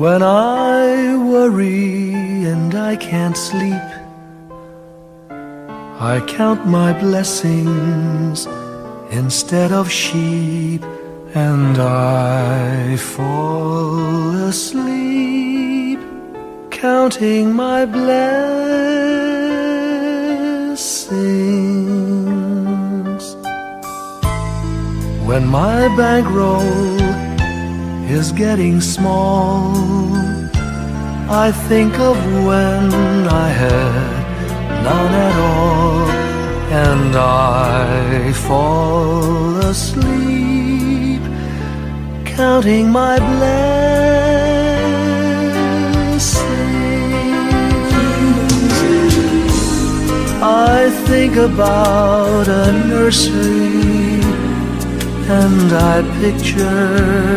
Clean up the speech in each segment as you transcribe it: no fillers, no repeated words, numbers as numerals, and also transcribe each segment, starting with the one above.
When I worry and I can't sleep, I count my blessings instead of sheep, and I fall asleep counting my blessings. When my bankroll is getting small, I think of when I had none at all, and I fall asleep counting my blessings. I think about a nursery, and I picture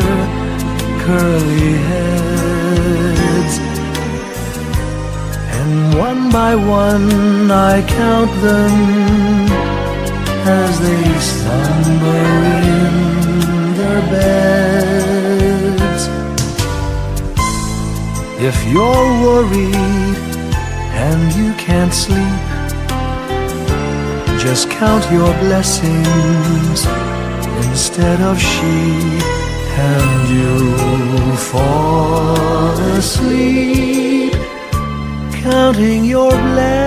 curly heads, and one by one I count them as they slumber in their beds. If you're worried and you can't sleep, just count your blessings instead of sheep, and you'll fall asleep counting your blessings.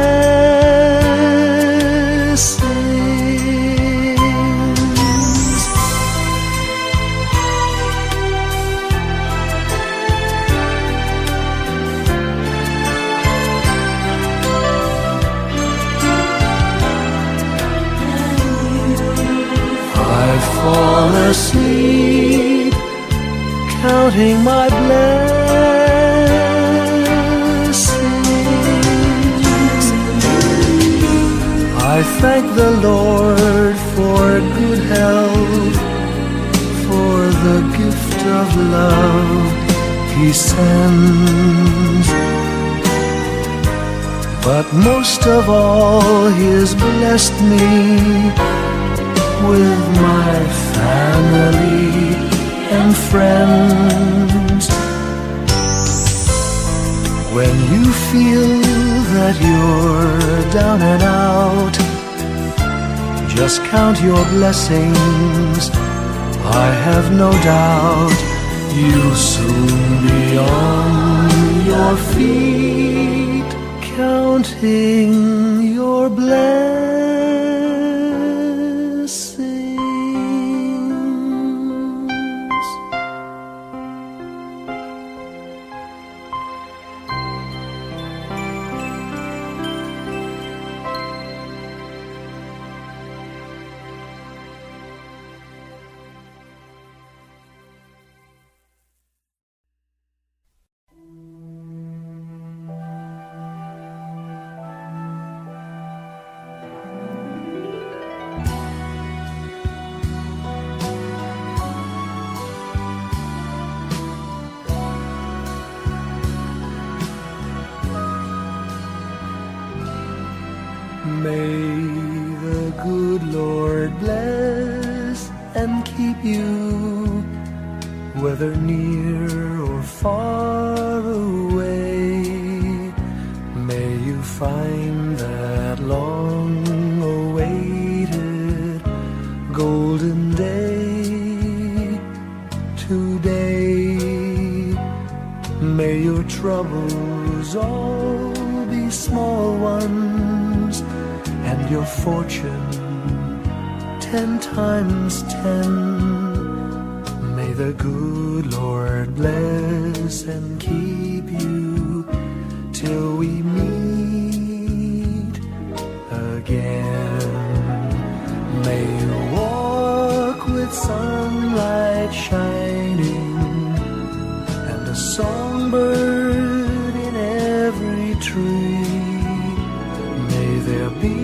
I fall asleep counting my blessings. I thank the Lord for good health, for the gift of love He sends, but most of all He has blessed me with my family and friends. When you feel that you're down and out, just count your blessings. I have no doubt you'll soon be on your feet, counting your blessings. May the good Lord bless and keep you, whether near or far away. May you find that long-awaited golden day today. May your troubles all be small ones, and your fortune 10 times 10. May the good Lord bless and keep you till we meet again. May you walk with sunlight shining and a songbird in every tree. May there be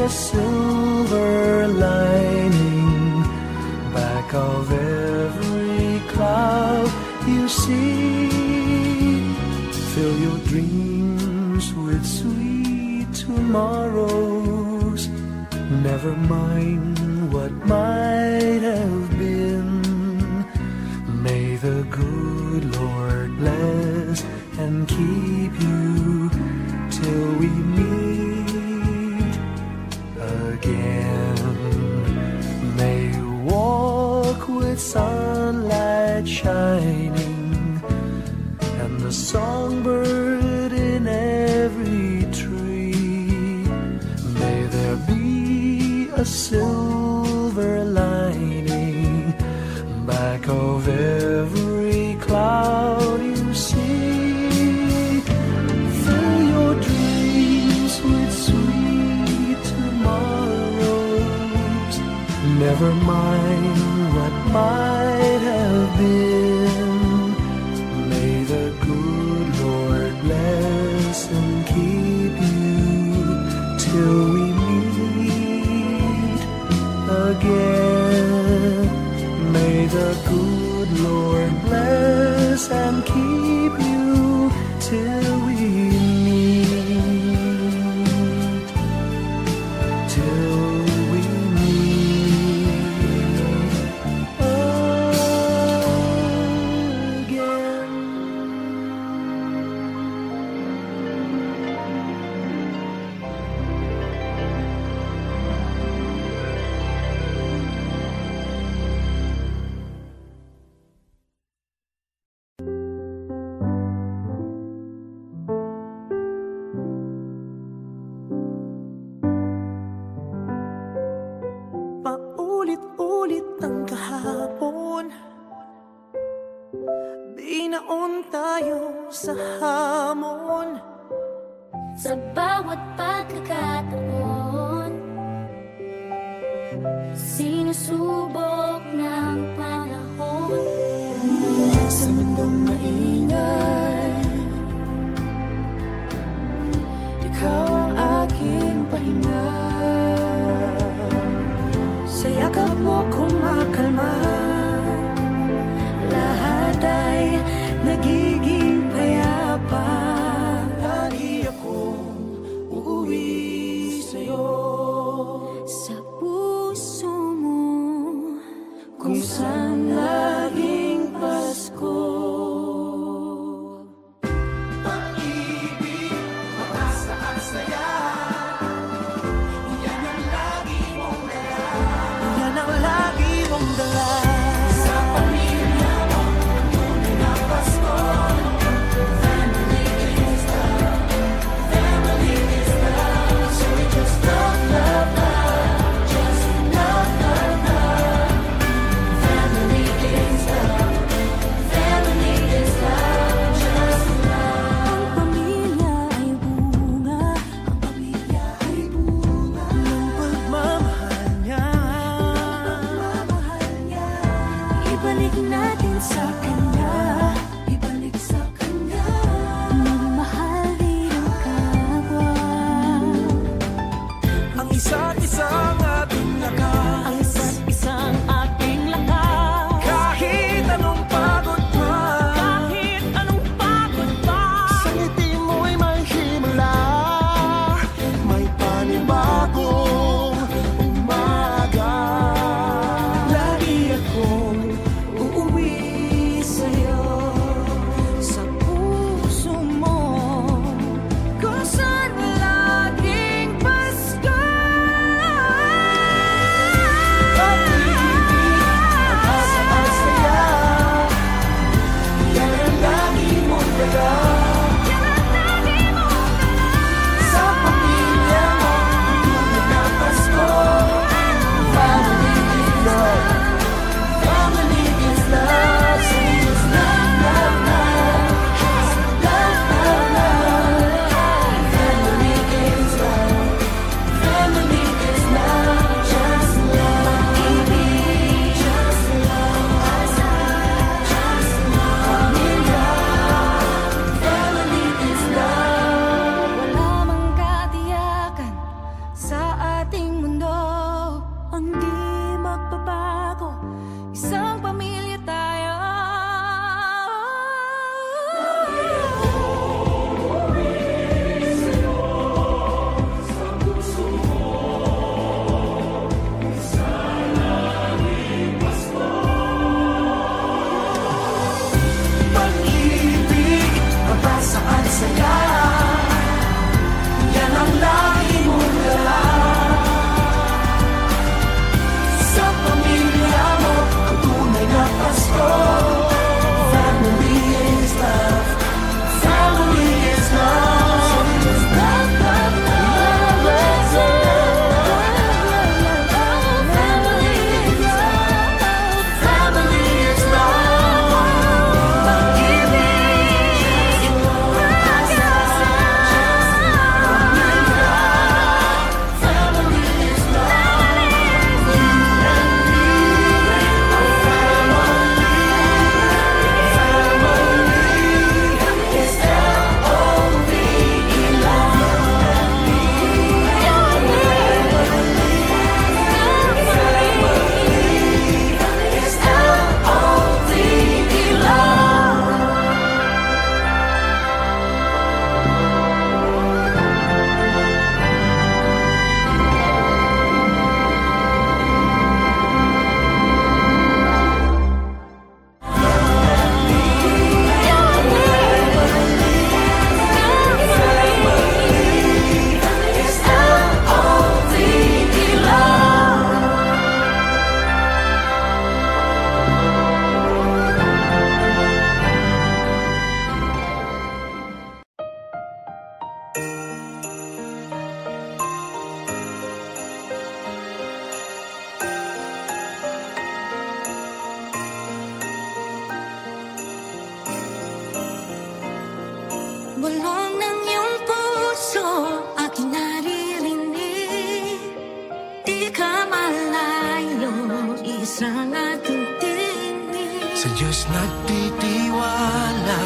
a silver lining back of every cloud you see. Fill your dreams with sweet tomorrows. Never mind what might have been. May the good Lord bless keep you till we meet again. May you walk with sunlight shining and the songbird in every tree. May there be a silver lining back of every cloud you see. Fill your dreams with sweet tomorrows. Never mind what might have been. May the good Lord bless and keep you till we meet again. May the good Lord bless and keep you till we meet, till we meet again. Paulit-ulit ang kahapon, binaon tayo sa hamon. Sa bawat pagkakataon, sinusubok ng panahon. Sa mundong maingay, ikaw ang aking pahinga. Sa yakap mo kumakalma, lahat ay nagiging payapa. Lagi akong uuwi sa'yo, Sa puso mo, kung saan laging Pasko. Pag-ibig, pag-asa at saya, yan ang lagi mong dala. Yan ang lagi mong dala. Sa pamilya mo, tunay na Pasko. isang ating tinig. Sa Diyos nagtitiwala,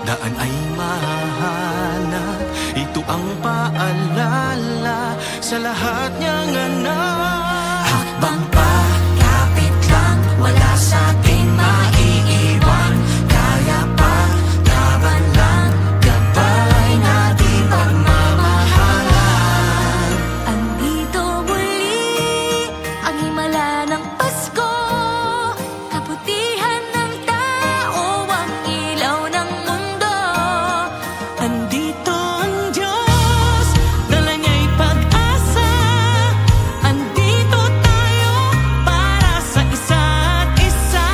daan ay mahanap. Ito ang paalala sa lahat niyang anak. Hakbang pa, kapit lang, wala sa ating maiiwan. Kaya pa, laban lang, gabay natin pagmamahalan. Andito muli ang himala ng Pasko, kabutihan ng tao, ang ilaw ng mundo. Andito ang Diyos, dala niya'y pag-asa. Andito tayo para sa isa't isa.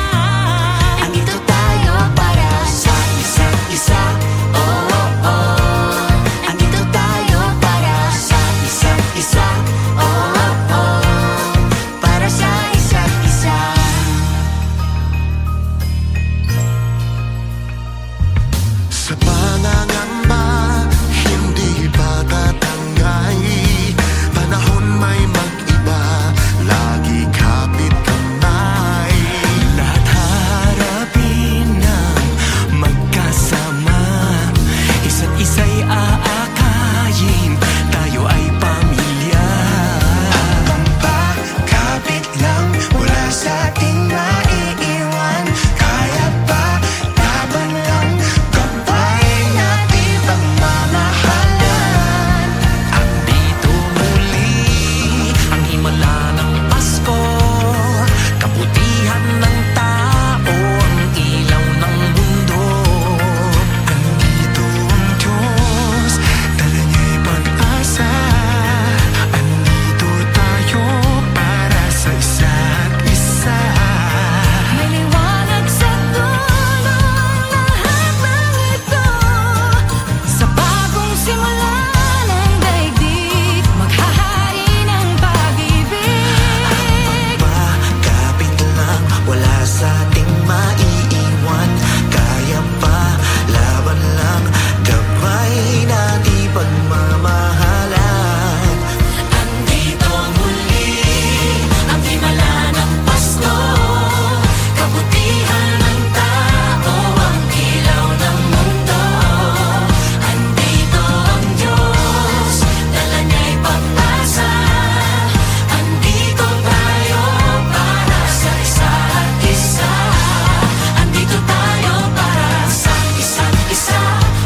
Andito tayo para sa isa't isa. Oh, oh, oh. Andito tayo para sa isa't isa. Oh, oh, oh. Para sa isa't isa. Sa pangangamba, hindi pa tatangay. Panahon may mag-iba, lagi kapit kamay. Lahat harapin ng magkasama, isa't isa'y aakayin, tayo ay pamilya. Kapit lang, wala sa ating maiiwan. Kaya pa, laban lang, gabay natin pagmamahalan. Andito muli ang himala ng Pasko, kabutihan ng tao, ang ilaw ng mundo. Andito ang Diyos, dala niya'y pag-asa. Andito tayo para sa isa't isa. May liwanag sa dulo lahat ng ito. Sa bagong simula ng daigdig, maghahari ng pag-ibig. Kapit lang, wala sa ating maiiwan. Kaya pa, laban lang, gabay natin pagmamahalan. Andito muli ang himala ng Pasko, kabutihan ng tao, ang ilaw ng mundo. Andito ang Diyos, dala niya'y pag-asa. Andito tayo para sa isa't isa. Andito tayo para sa isa't isa.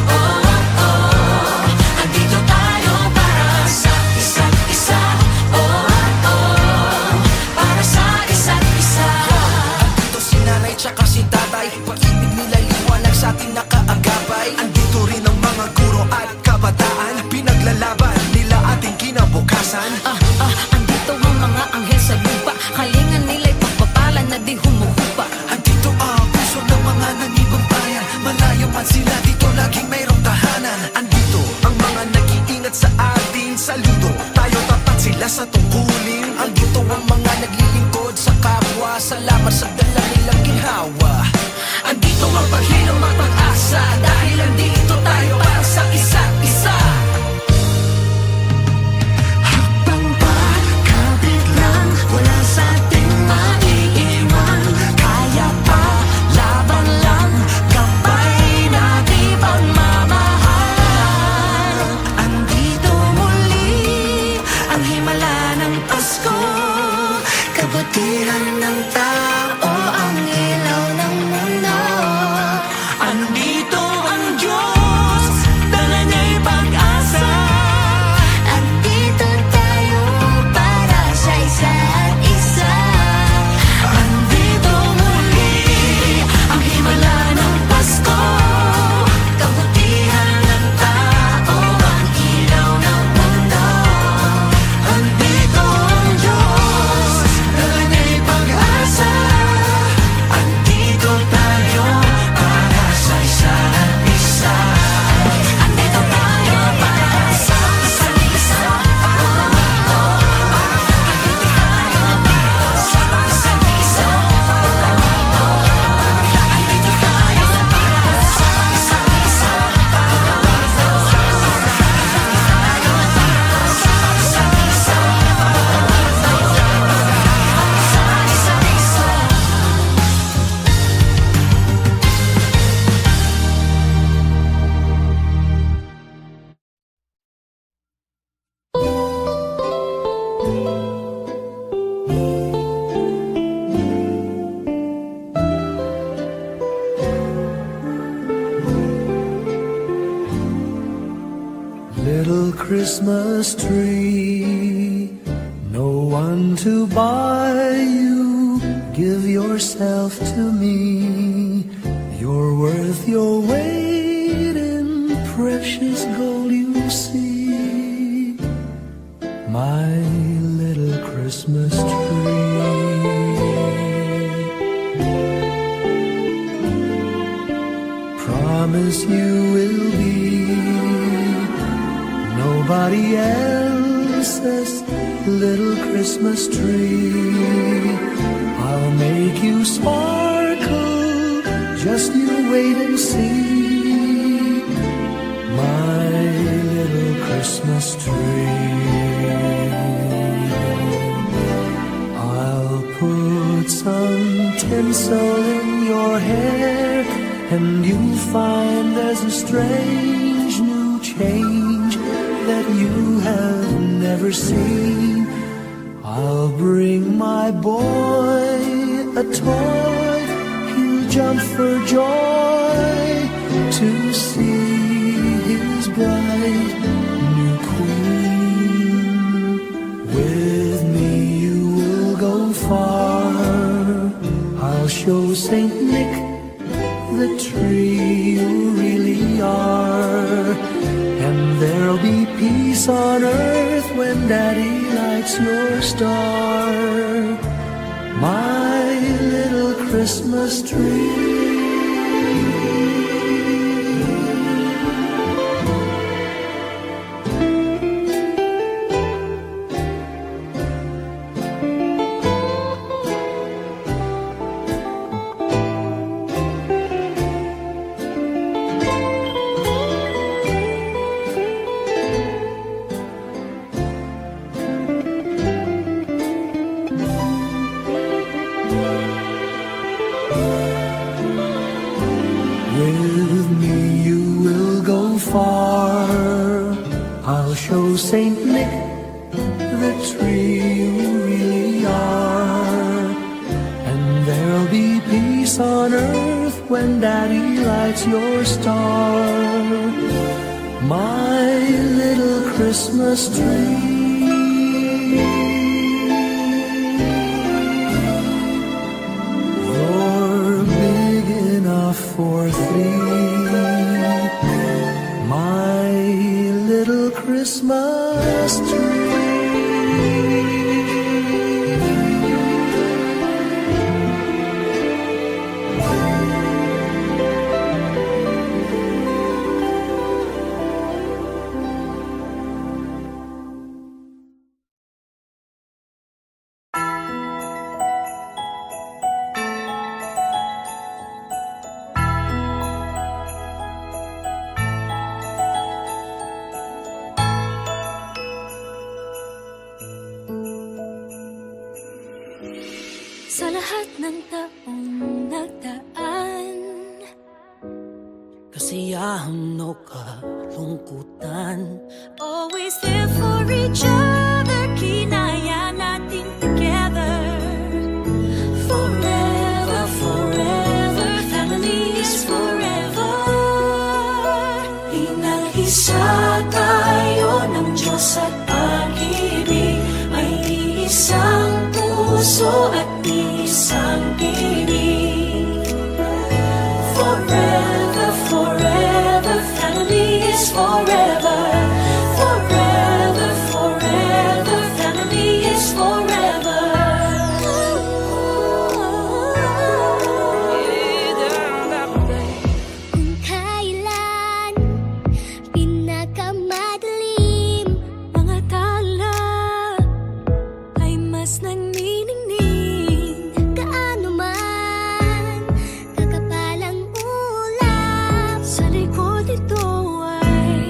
Oh, oh, oh. Andito tayo para sa isa't isa. Oh, oh, para sa isa't isa. Andito si nanay tsaka si tatay, pag-ibig nila liwanag sa ating nakaagapay. Andito rin ang mga guro at kabataan, pinaglalaban nila ating kinabukasan. Andito ang mga anghel sa lupa, kalingan nila'y pagpapalan na di humuhupa. Andito ang puso ng mga nanibang bayan, malayo man sila dito laging mayroong tahanan. Andito ang mga nag-iingat sa atin, saludo tayo tapat sila sa tungkulin. Andito ang mga naglilingkod sa kapwa, salamat sa dala nilang ginhawa. Andito ang paghilom at pag-asa, dahil andito tayo para sa isa't isa. Hakbang pa, kapit lang, wala sa ating maiiwan. Kaya pa, laban lang, gabay natin pagmamahalan. Andito muli ang himala ng Pasko, kabutihan ng tao, ang ilaw ng mundo. Andito Christmas tree. No one to buy you, give yourself to me. You're worth your weight in precious gold, you see. My little Christmas tree. Promise you will be nobody else's little Christmas tree. I'll make you sparkle, just you wait and see. My little Christmas tree. I'll put some tinsel in your hair, and you'll find there's a strange new change that you have never seen. I'll bring my boy a toy, he'll jump for joy to see his bright new queen. With me you will go far, I'll show Saint Nick the tree you really are. And there'll be peace on earth when Daddy lights your star. My little Christmas tree. With me you will go far, I'll show Saint Nick the tree you really are. And there'll be peace on earth when Daddy lights your star. My little Christmas tree. For three, my little Christmas tree. Sa lahat ng taong nagdaan, kasiyahan o kalungkutan, always there for each other, kinaya natin together. Forever, forever, family is forever. Pinag-isa tayo ng Diyos at pag-ibig, may isang puso at isang tinig. Forever, forever, family is forever. Forever, forever, family is forever. Kung kailan pinakamadilim mga tala ay mas nagniningning, kaano man kakapalang ulap sa likod ito ay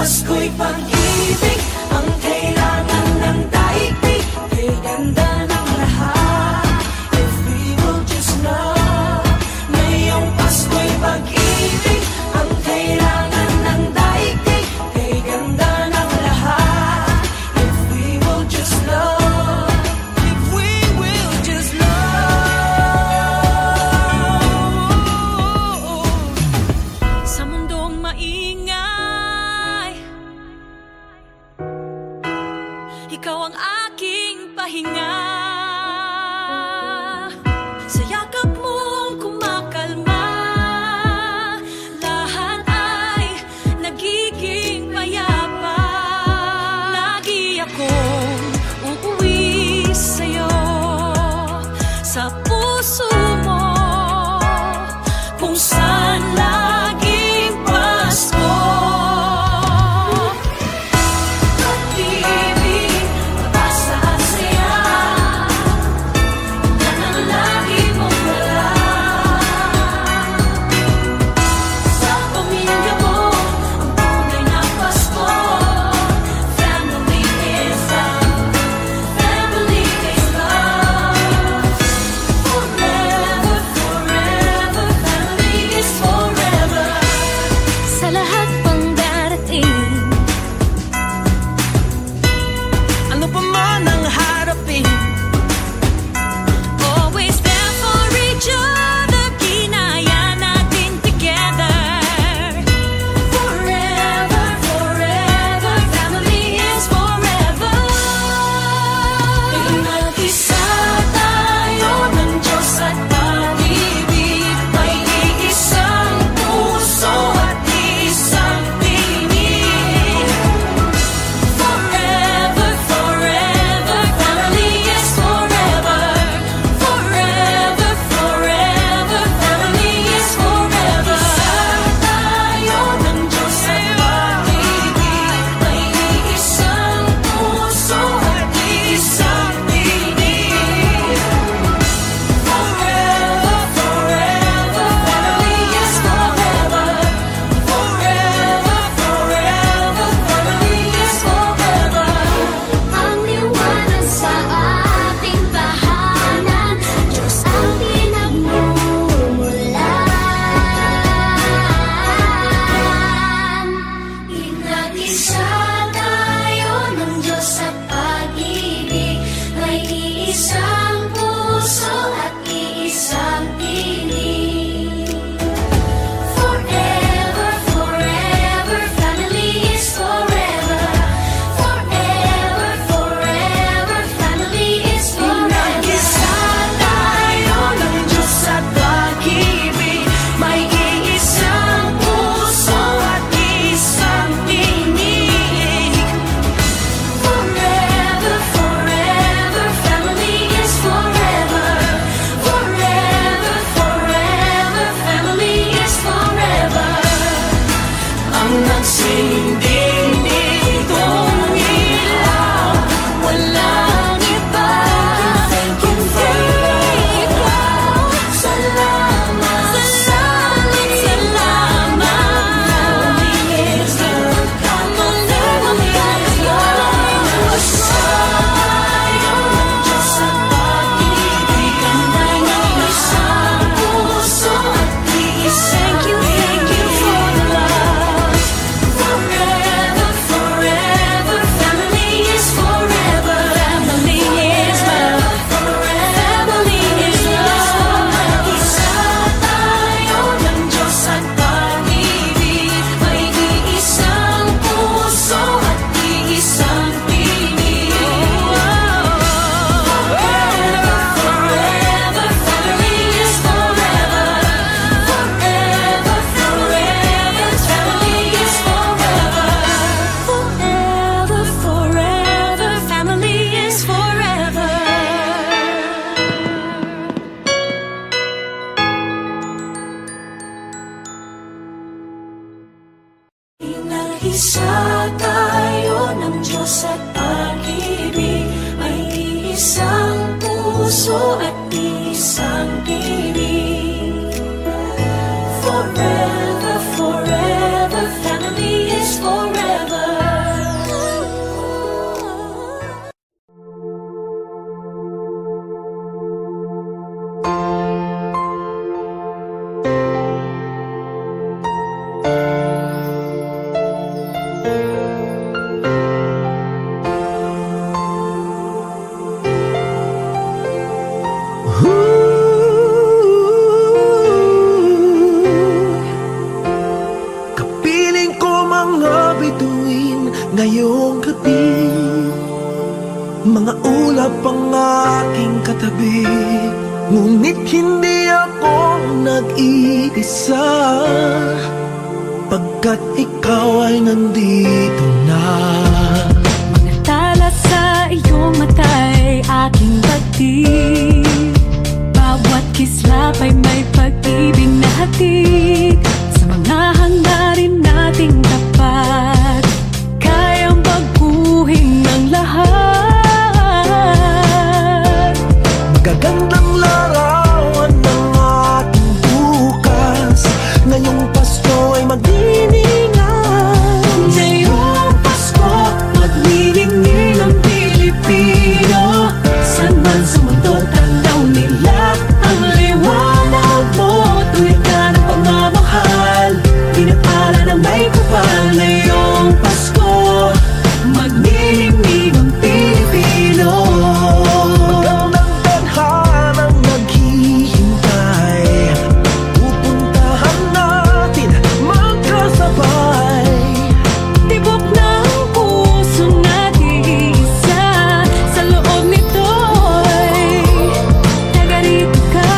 Pasko'y pag-ibig ang kailangan ng daigdig. Kay ganda ng lahat, if we will just love. Ngayong Pasko'y pag-ibig ang kailangan ng daigdig. Kay ganda ng lahat, if we will just love. If we will just love. Sa mundong maingay, ikaw ang aking pahinga. Sa yakap mong kumakalma, lahat ay nagiging payapa. Lagi akong uuwi sa'yo, sa puso mo, kung saan laging Pasko. Pag-ibig, pag-asa at saya, yan ang lagi mong dala. Sa pamilya mo, ang tunay na Pasko. Family is love, family is love. Forever, forever, family is forever. Sa lahat pang darating, ano pa man ang harapin, always there for each other, kinaya natin together. Forever, forever, family is forever. Nag-isa tayo ng Diyos at pag-ibig, may iisang puso at isang tinig. Forever, forever, family is forever. Forever, forever, family is forever. Isa tayo ng Diyos at pag-ibig, may iisang puso at isang tinig. Forever, forever, family is forever. Forever, forever, family is forever. Ang liwanag sa ating tahanan, Diyos ang pinagmumulan. Inag-isa tayo ng Diyos at pag-ibig, may iisang puso at iisang tinig. Forever, forever, family is forever. Forever, forever, family is forever. Inag-isa tayo ng Diyos at pag-ibig, may iisang puso at isang tinig. Forever, forever, family is forever. Forever, forever, family is forever. Ang nagsinding nitong ilaw, walang iba kundi ikaw. Salamat, salamat, salamat. Family is love, family is love. Tayo ng Diyos at pag-ibig, kanay ng isang puso at isang tinig. Thank you for the love. Forever, forever, family is forever. Family is love. Family is love. Isa tayo ng Diyos at pag-ibig, may iisang puso at iisang tinig. Forever, forever, family is forever. Forever, forever, family is forever. Forever, forever, family is forever. Inag-isa tayo ng Diyos at pag-ibig, may iisang puso at isang tinig. Forever, forever, family is forever. Kapiling ko mga bituin ngayong gabi, mga ulap ang aking katabi, ngunit hindi ako nag-iisa, pagkat ikaw ay nandito na. Mga tala sa iyong mata'y aking batid, bawat kislap ay may pag-ibig na hatid. Sa mga hangarin nating tapat, kayang baguhin ng lahat. Magagandang larawan ng ating bukas, ngayong Pasko ay magdiningan. Ngayong Pasko, magniningning ang Pilipino. San man sa mundo, tanaw nila ang liwanag mo. Tuwid ka ng pagmamahal, pinapala ng may kapal. Ngayong Pasko, magniningning ang Pilipino. Magandang tadhanang naghihintay, pupuntahan natin magkasabay. Tibok ng puso natin isa, sa loob nito'y tagarito ka.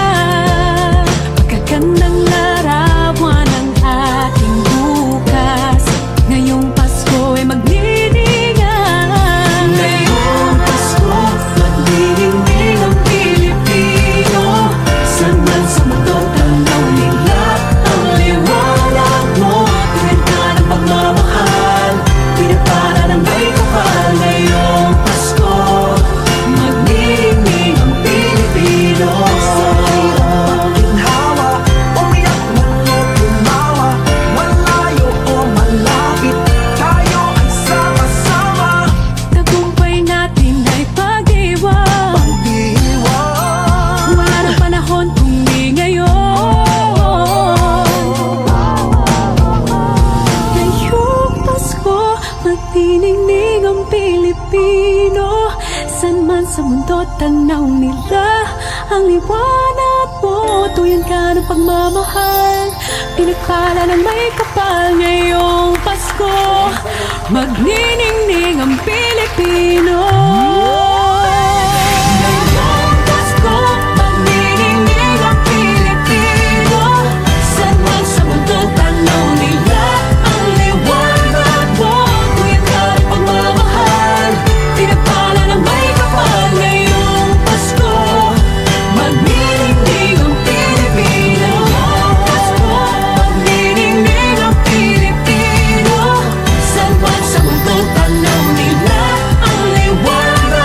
Magagandang larawan ang ating bukas, ngayong Pasko ay magniningan. Ngayong Pasko, magniningning ang Pilipino. San man sa mundo, tanaw nila ang liwanag mo. Tuwid ka ng pagmamahal, pinapala ng may kapal. Ngayong Pasko, magniningning ang Pilipino. Ginhawa, umiyak man o tumawa, malayo o malapit, tayo ay sama-sama. Tagumpay natin ay pag-iwan, Pag-iwan, wala ng panahon kung di ngayon. Ngayong Pasko, magniningning ang Pilipino. San man sa mundo, tanaw nila ang liwanag mo. Tuyan ka ng pagmamahal, pinagpala ng may kapal. Ngayong Pasko, magniningning ang Pilipino. Ngayong Pasko, magniningning ang Pilipino. San man sa mundo, tanaw nila ang liwanag mo. Tuyan ka ng pagmamahal, pinagpala ng may kapal. Ngayong Pasko, magniningning ang Pilipino. Pasko, magniningning ang Pilipino. San man sa mundo, tanaw nila ang liwanag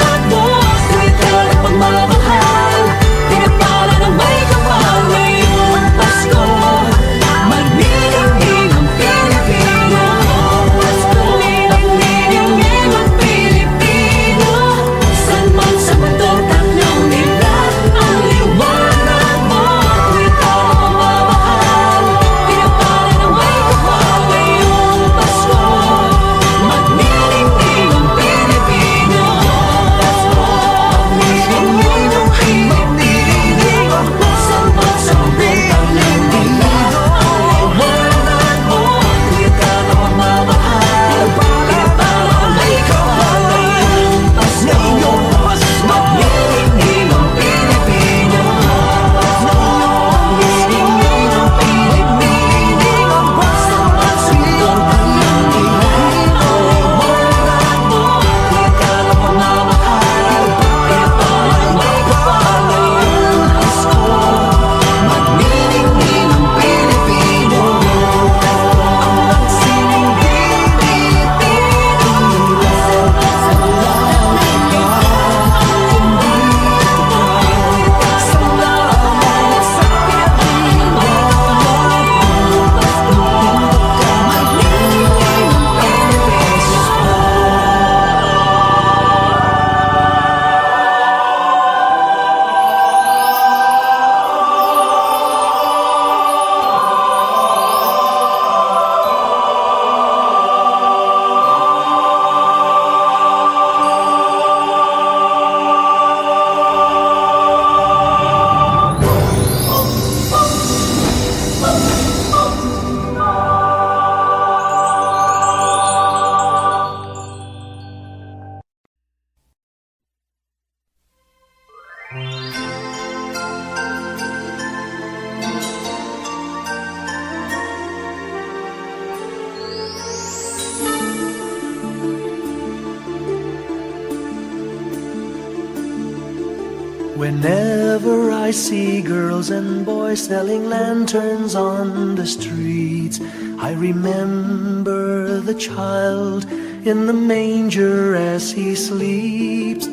Whenever I see girls and boys selling lanterns on the streets, I remember the child in the manger as he sleeps.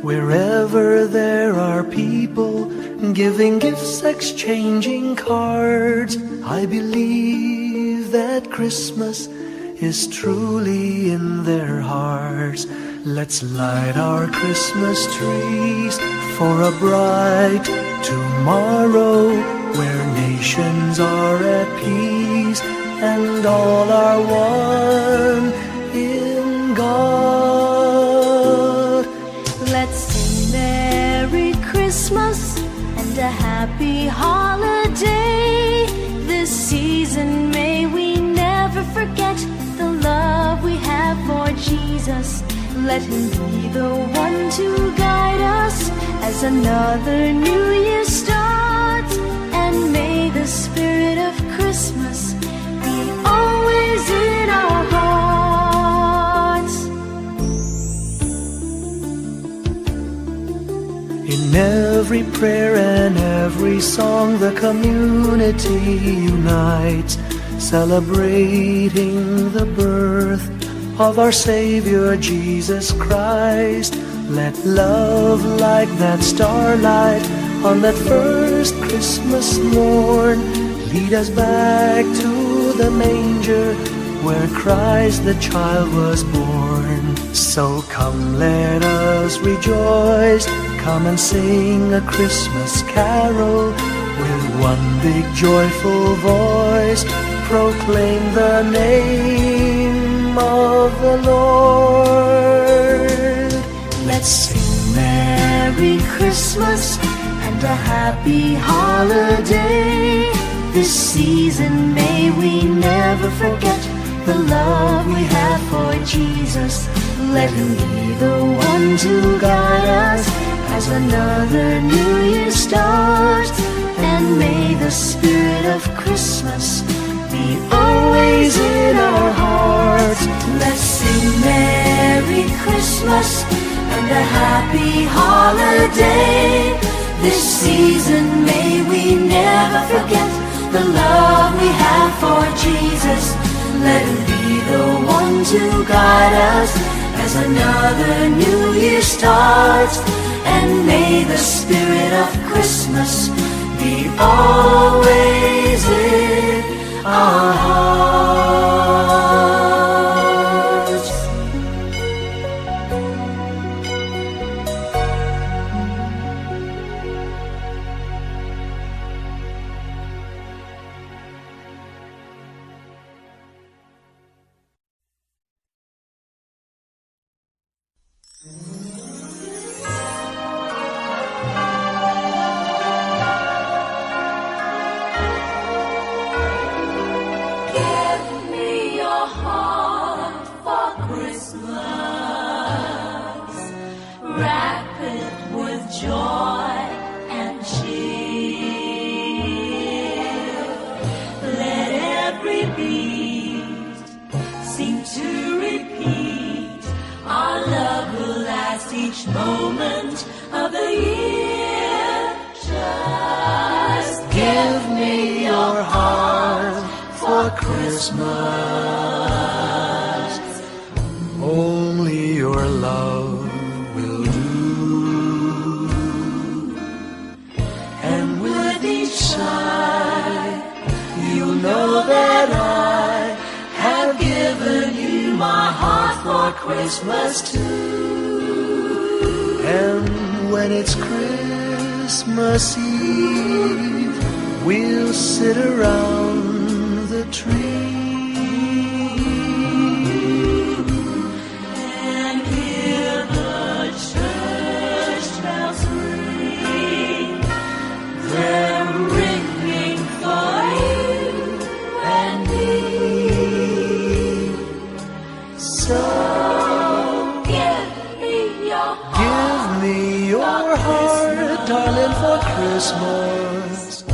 Wherever there are people giving gifts, exchanging cards, I believe that Christmas is truly in their hearts. Let's light our Christmas trees for a bright tomorrow, where nations are at peace and all are one in God. Let's sing Merry Christmas and a happy holiday. This season may we never forget the love we have for Jesus. Let Him be the one to guide us as another new year starts. And may the spirit of Christmas be always in our hearts. In every prayer and every song, the community unites, celebrating the birth of our Savior Jesus Christ. Let love like that starlight on that first Christmas morn lead us back to the manger where Christ the child was born. So come, let us rejoice, come and sing a Christmas carol with one big joyful voice, proclaim the name of the Lord. Let's sing Merry Christmas and a happy holiday. This season may we never forget the love we have for Jesus. Let Him be the one to guide us as another new year starts. And may the spirit of Christmas be always in our hearts. Let's sing Merry Christmas and a happy holiday. This season may we never forget the love we have for Jesus. Let Him be the one to guide us as another new year starts. And may the spirit of Christmas be always in our hearts. Each moment of the year, just give me your heart for Christmas. Only your love will do, and with each sigh, you'll know that I have given you my heart for Christmas too. and when it's Christmas Eve, we'll sit around the tree and hear the church bells ring. They're ringing for you and me. So give me your heart, darling, for Christmas.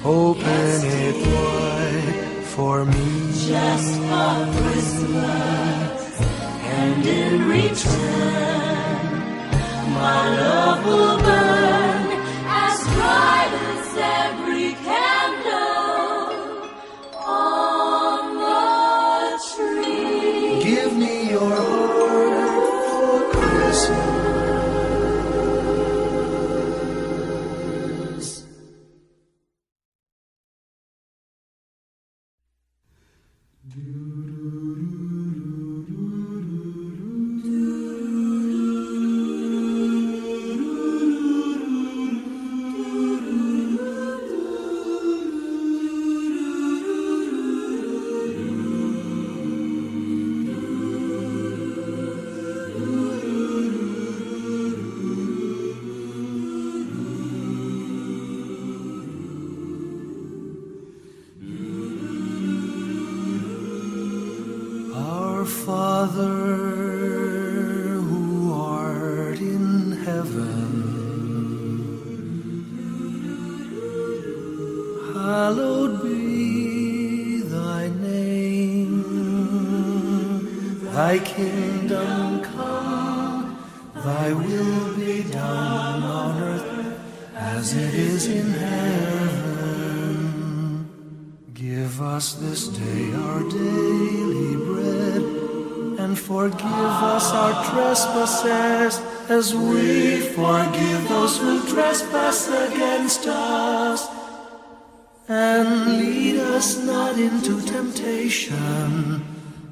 Open it wide for me, just for Christmas, and in return, my love will burn your heart for Christmas. Our Father, who art in heaven, hallowed be thy name. Thy kingdom come, thy will be done on earth as it is in heaven. Give us this day our daily bread, and forgive us our trespasses, as we forgive those who trespass against us. And lead us not into temptation,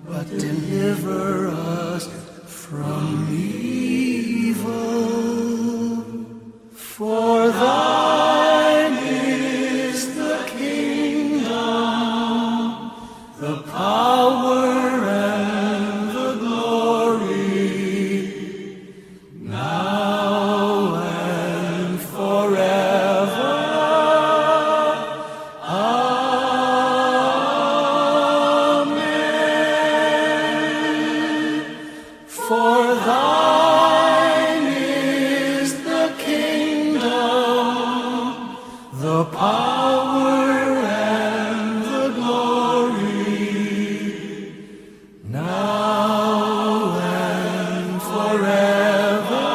but deliver us from evil. For thine is the kingdom, the power, and the glory, now and forever. Amen. For thine is the kingdom, the power, and the glory, now and forever.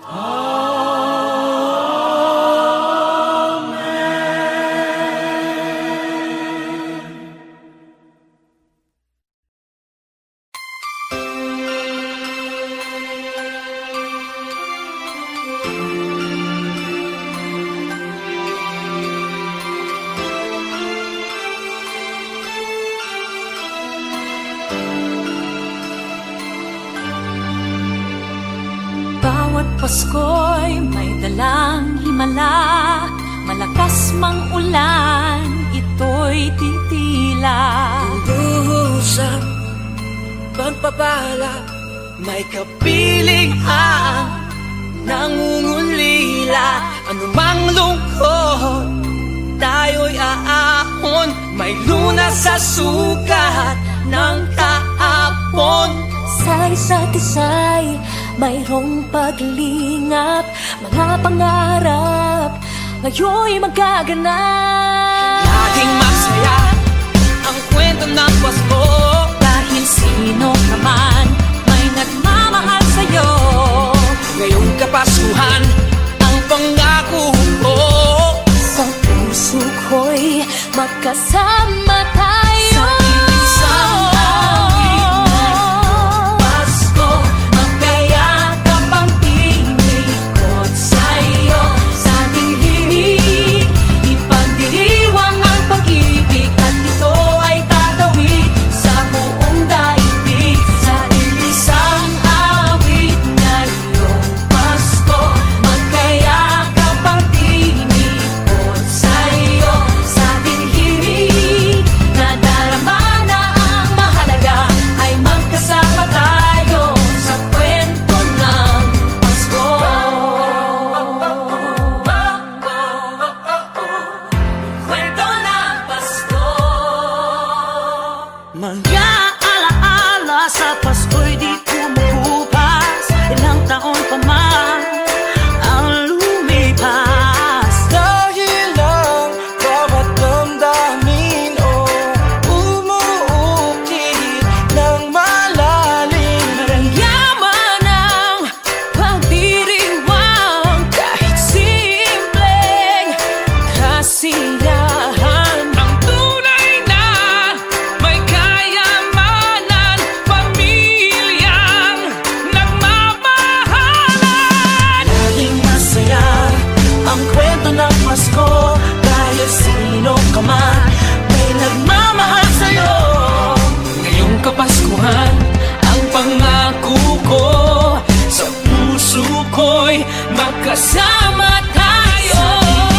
Amen. Bawat Pasko'y may dalang himala, malakas mang ulan, ito'y titila. Lubusang pagpapala, may kapiling ang nangungulila. Anumang lungkot, tayo'y aahon, may lunas sa sukat ng kahapon. Sa isa't isa'y mayroong paglingap, mga pangarap ngayon'y magaganap. Laging masaya ang kwento ng Pasko, Dahil sino ka man may nagmamahal sa'yo. ngayong Kapaskuhan ang pangako ko. Sa puso ko'y magkasama tayo. Sa isang awit ngayong Pasko, Magkayakap ang tinikot sa'yo. Sa ating himig, ipagdiriwang ang pag-ibig, at ito ay tatawid sa buong daigdig. Sa isang awit ngayong Pasko, magkayakap ang tinikot sa'yo. Sa ating himig, nadarama na ang mahalaga, ay magkasama tayo sa kwento ng Pasko. Kwento ng Pasko. Mga alaala sa Pasko'y di kumukupas, ilang taon pa man ang lumipas. Dahil ang bawat damdamin umuukit ng malalim. Yaman ang pagdiriwang, kahit simpleng kasiyahan. Ang tunay na may kayamanan, magkasama tayo.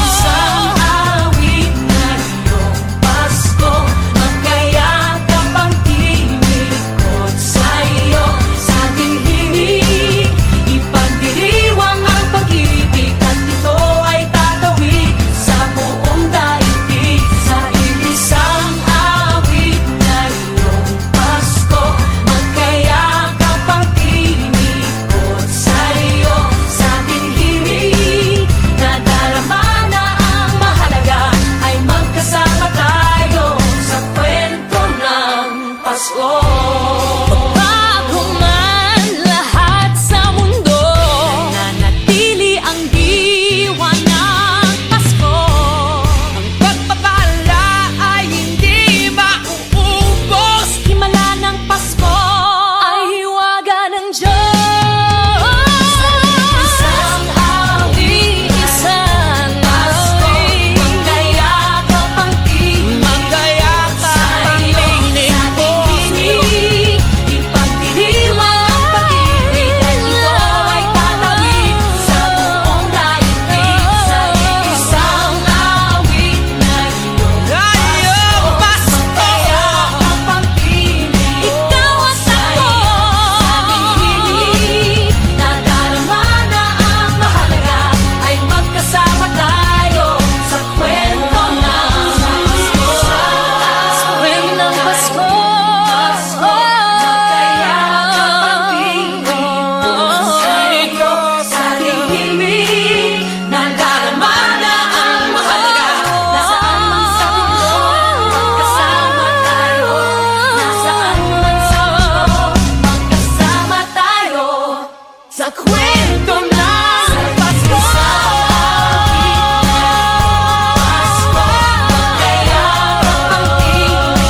Isang awit na iyong Pasko, magkayakap ang tinikot sa'yo. Sa ating himig, ipagdiriwang ang pag-ibig, at ito ay tatawid sa buong daigdig. Sa isang awit na iyong Pasko, magkayakap ang tinikot sa'yo. Sa ating himig, nadarama na ang mahalaga, ay magkasama tayo sa kwento ng Pasko. Bago man lahat sa mundo, nananatili ang diwa ng Pasko. Ang pagpapala ay hindi mauubos. Himala ng Pasko ay hiwaga ng Diyos. Isang awit, Isang Pasko, awit, magkayakap ang tinig magkayakap ang sa'yo. tinig Sa ko. ating himig, ipagdiriwang ang pag-ibig, at ito ay tatawid sa buong daigdig. Sa isang awit na iyong Ngayong Pasko, magkayakap ang tinig ikaw at sa'yo. ako. Sa ating himig, nadarama na ang mahalaga, ay magkasama tayo sa kwento ng Pasko. Kwento ng Pasko. Magkayakap ang tinig sa'yo. Sa ating himig, nadarama na ang mahalaga. Nasaan man sa mundo, magkasama tayo. Nasaan man sa mundo, magkasama tayo sa kwento ng Pasko. Pasko, magkayakap ang tinig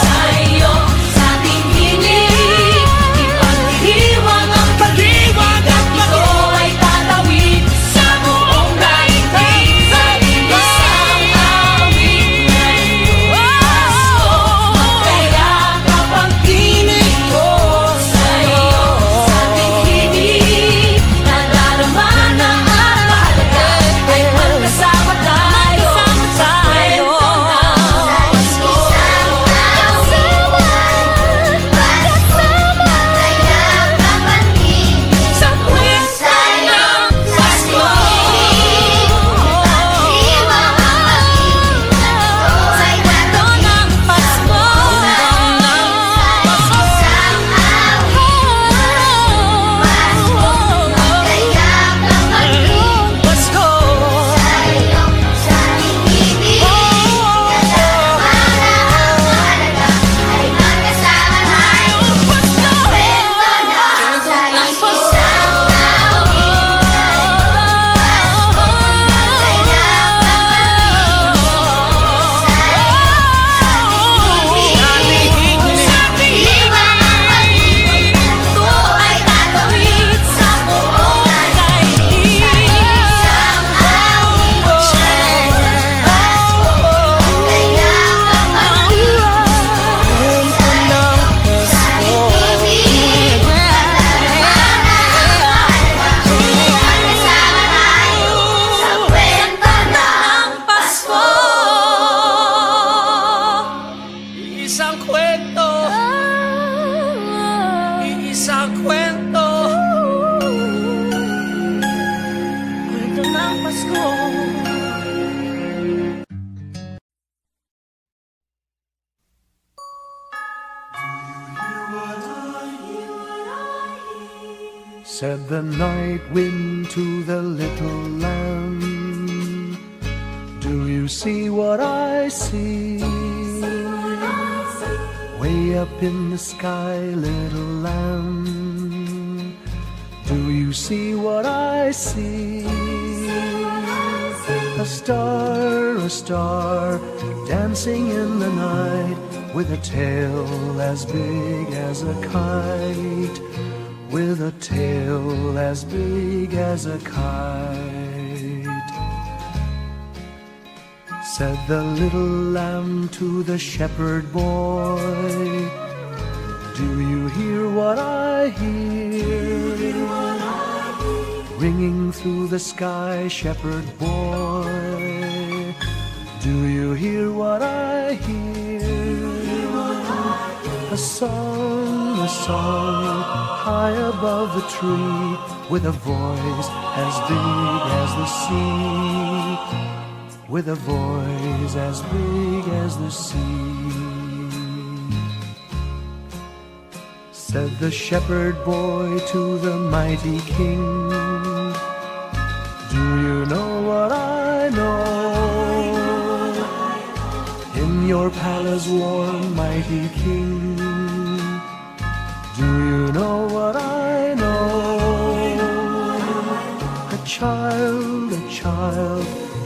sa'yo. Sa ating himig, ipagdiriwang ang pag-ibig, at ito ay tatawid sa buong daigdig. Sa isang awit na iyong Pasko, magkayakap ang tinig ko sa'yo. Sa ating himig, nadarama na ang mahalaga, ay magkasama tayo sa kwento ng Pasko. Sa kwento ng Pasko. Sa kwento ng Pasko. Pasko. Isang kwento, isang kwento. Kwento ng Pasko. Said the night wind to the little lamb, do you see what I see? Way up in the sky, little lamb, do you see what I see? A star, dancing in the night, with a tail as big as a kite, with a tail as big as a kite. Said the little lamb to the shepherd boy, do you hear what I hear? Ringing through the sky, shepherd boy. Do you hear what I hear? A song, high above the tree, with a voice as big as the sea, with a voice as big as the sea. Said the shepherd boy to the mighty king, do you know what I know? In your palace warm, mighty king, do you know what I know? A child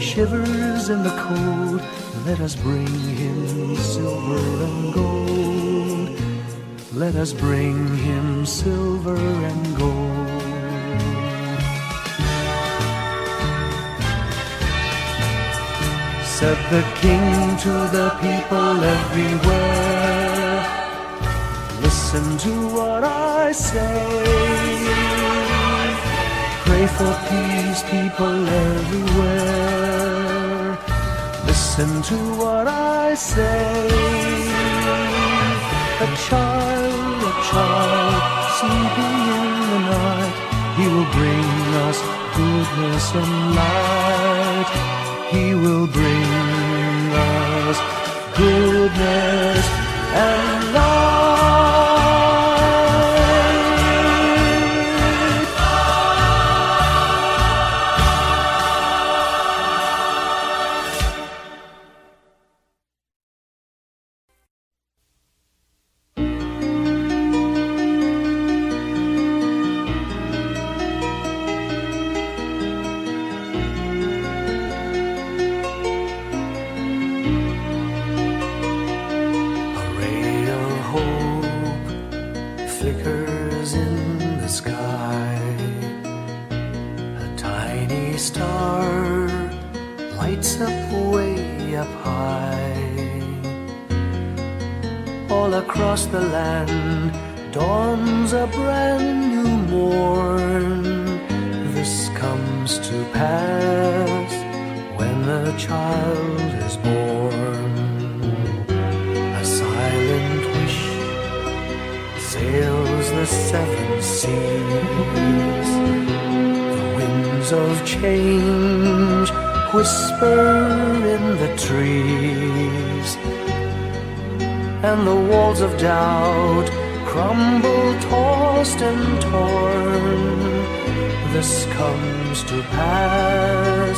shivers in the cold. Let us bring him silver and gold. Let us bring him silver and gold. Said the king to the people everywhere, listen to what I say. Pray for peace, people everywhere. Listen to what I say. A child sleeping in the night, he will bring us goodness and light. He will bring us goodness and light. Flickers in the sky. A tiny star lights up way up high. All across the land dawns a brand new morn. This comes to pass when a child is born. A silent wish sails the seven seas. The winds of change whisper in the trees, and the walls of doubt crumble, tossed and torn. This comes to pass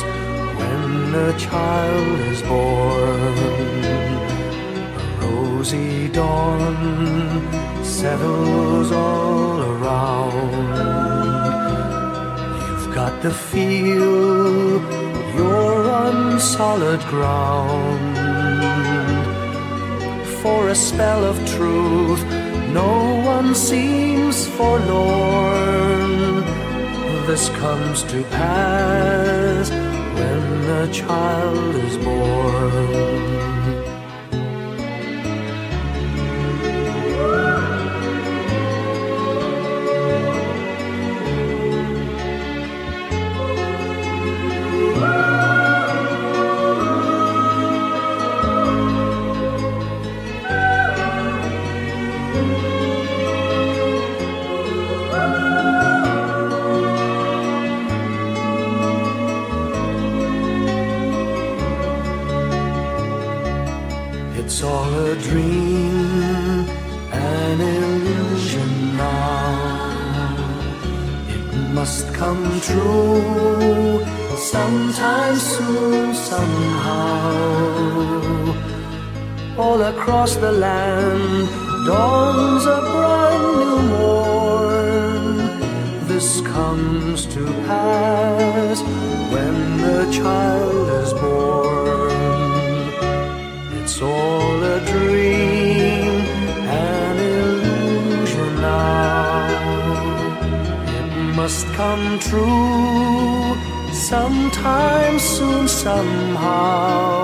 when a child is born. A rosy dawn settles all around. You've got to feel you're on solid ground. For a spell of truth, no one seems forlorn. This comes to pass when a child is born. It's all a dream, an illusion now. It must come true sometime soon, somehow. All across the land dawns a brand new morn. This comes to pass when the child is born. It's all a dream, an illusion now. It must come true sometime soon, somehow.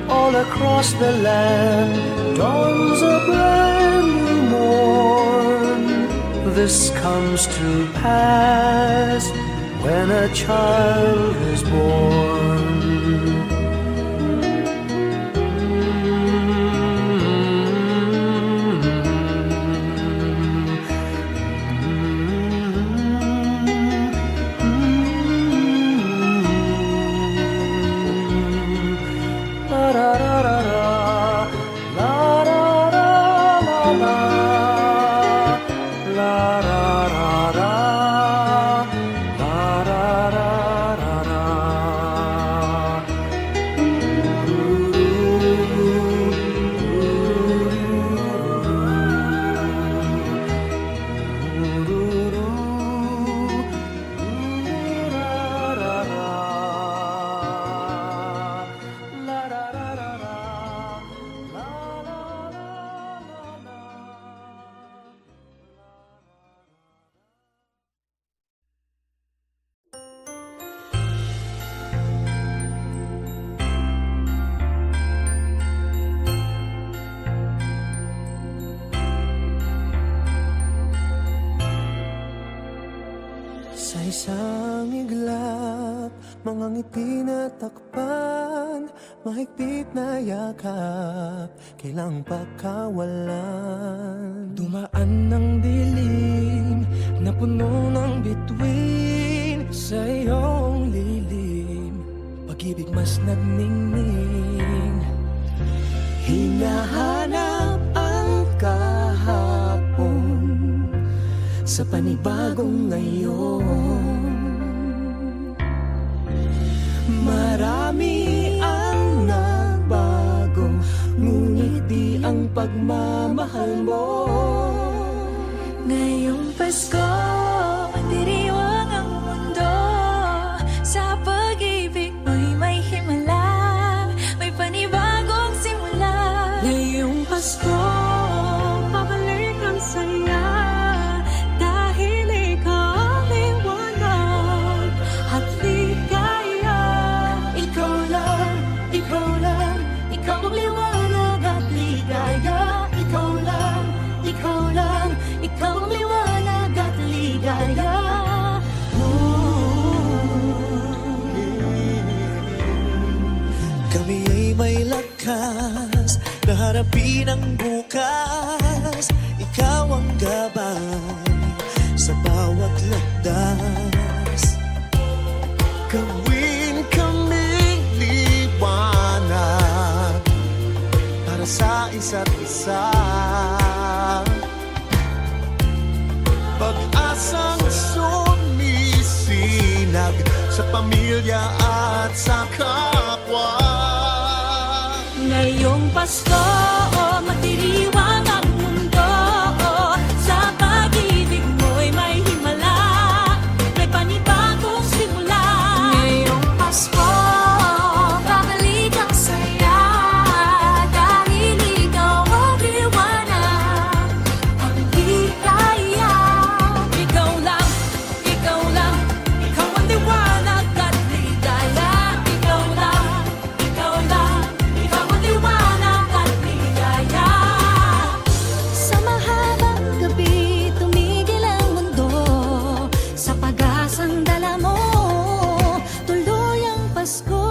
All across the land dawns a brand new morn. This comes to pass when a child is born. Sa isang iglap, mga ngiti na takpan, mahigpit na yakap, kailang pagkawalan. Dumaan ng dilim na puno ng bituin, sa iyong lilim, pag-ibig mas nagningning. Hinahanap ang kahapon sa panibagong ngayon. Marami ang nagbago, ngunit di ang pagmamahal mo. Ngayong Pasko, diriwang ang mundo. Sa pag-ibig mo'y may himala, may panibagong simula. Ngayong Pasko, pabalik ang saya, dahil ikaw ang liwanag at ligaya. Ikaw lang, ikaw lang, ikaw ang liwanag at ligaya. Ikaw lang, ikaw lang, ikaw ang liwanag at ligaya. Kami ay may lakas na harapin ang bukas. Ikaw ang gabay sa bawat landas. Gawin kaming liwanag para sa isa't isa. Pag-asang sumisinag sa pamilya at sa kapwa. Ngayong Pasko, magdiriwang ang mundo. Sa pag-ibig mo'y may himala, may panibagong simula. Ngayong Pasko, babalik ang saya, dahil ikaw ang liwanag, ang ligaya. Ikaw lang, ikaw lang, ikaw ang liwanag at ligaya. Ikaw lang, ikaw lang, ikaw ang liwanag at ligaya. Sa mahabang gabi, tumigil ang mundo, sa pag-asang dala mo, tuloy ang Pasko.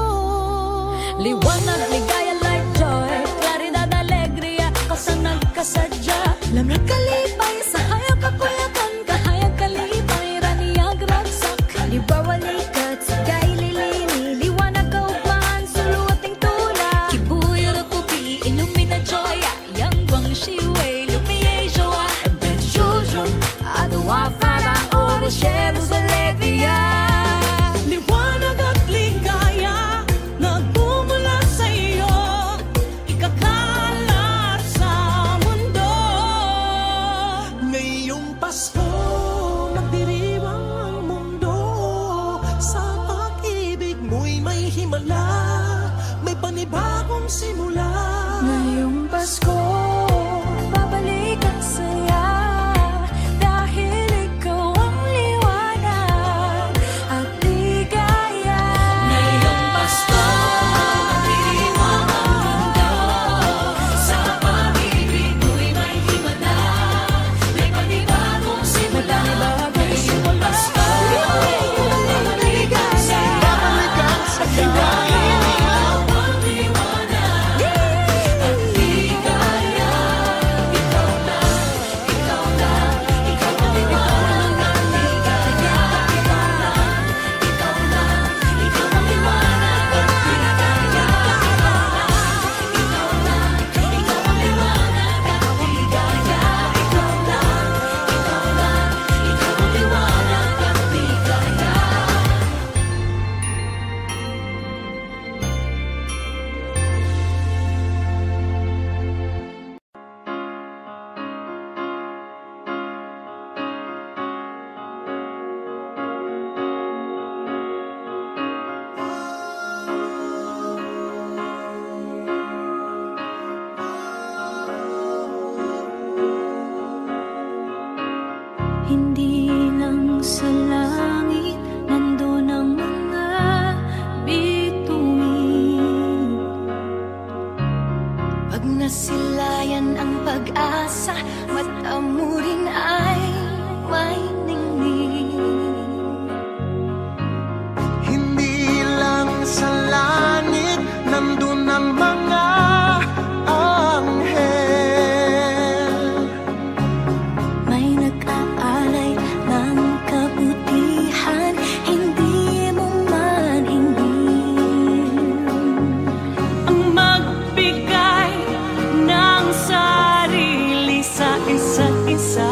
Liwanag, ligaya, light, joy, klaridad, alegria, kasang nagkasadya. Lamig kalipay, sa hayag kapuyakan, kahayag kalipay, raniyag ragsak. Libawalikat, sigay lilini, liwanag kaugmaan, suluating tula. Kibuyo na tupi, illumina joya, yang guang shiway, lumiye joa. Ben shujun, adawa fara, ora shelos alegria. Liwanag at ligaya, nagmumula sa iyo, ikakalat sa mundo. Ngayong Pasko, magdiriwang ang mundo. Sa pag-ibig mo'y may himala, may panibagong simula. Ngayong Pasko, babalik ang saya, dahil ikaw ang liwanag at ligaya. Ngayong Pasko, magdiriwang ang mundo. Sa pag-ibig mo'y may himala, may panibagong simula. Ngayong Pasko, babalik ang saya, sa langit, nandun ang mga bituin. Pag nasilayan ang pag-asa, mata mo rin ay may ningning. Hindi lang sa langit, nandun ang mga anghel. May nag-aalay ng kabutihan, hindi mo man hingin. Ang magbigay ng sarili sa isa't isa.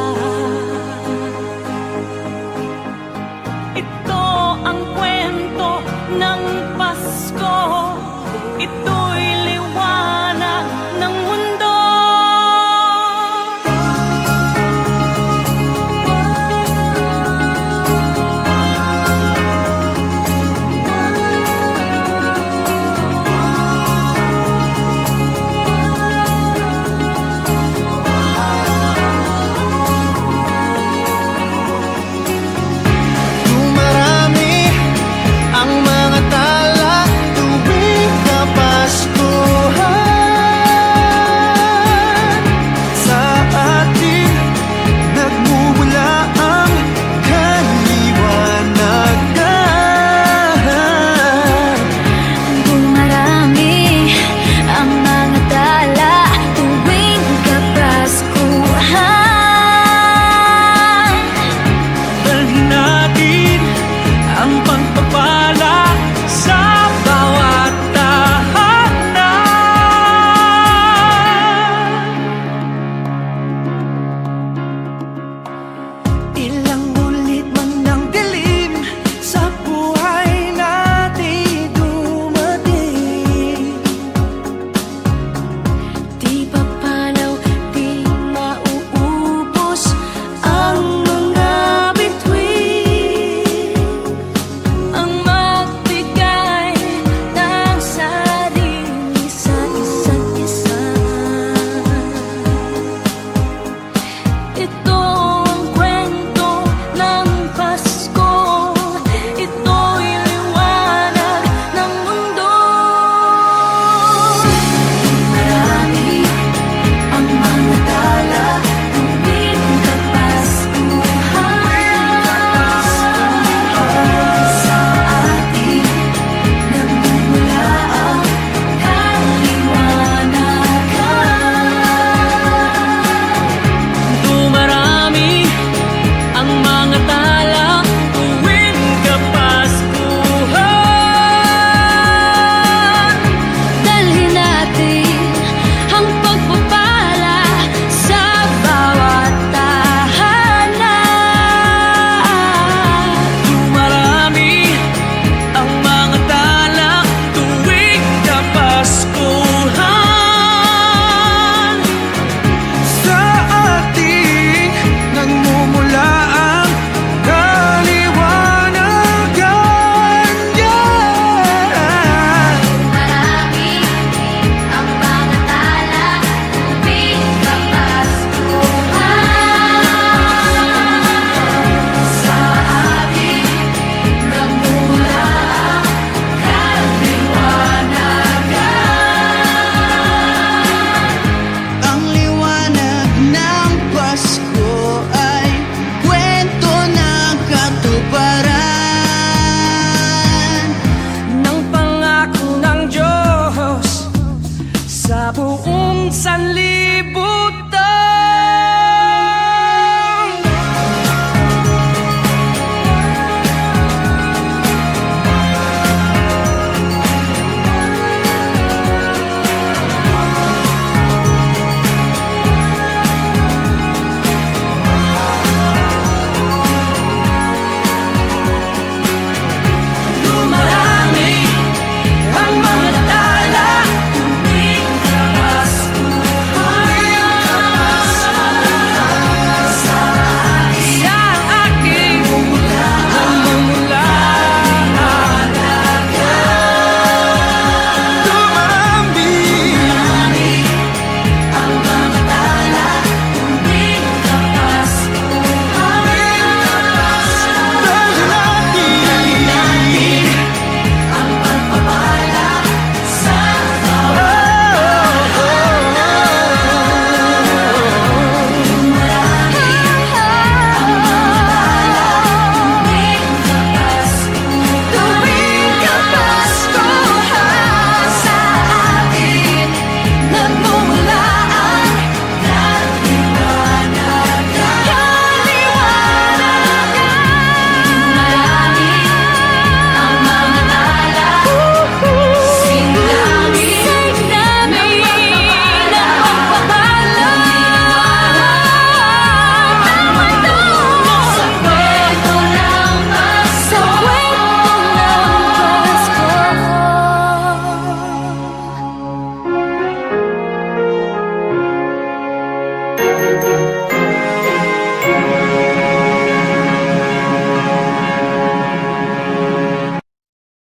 Thank you.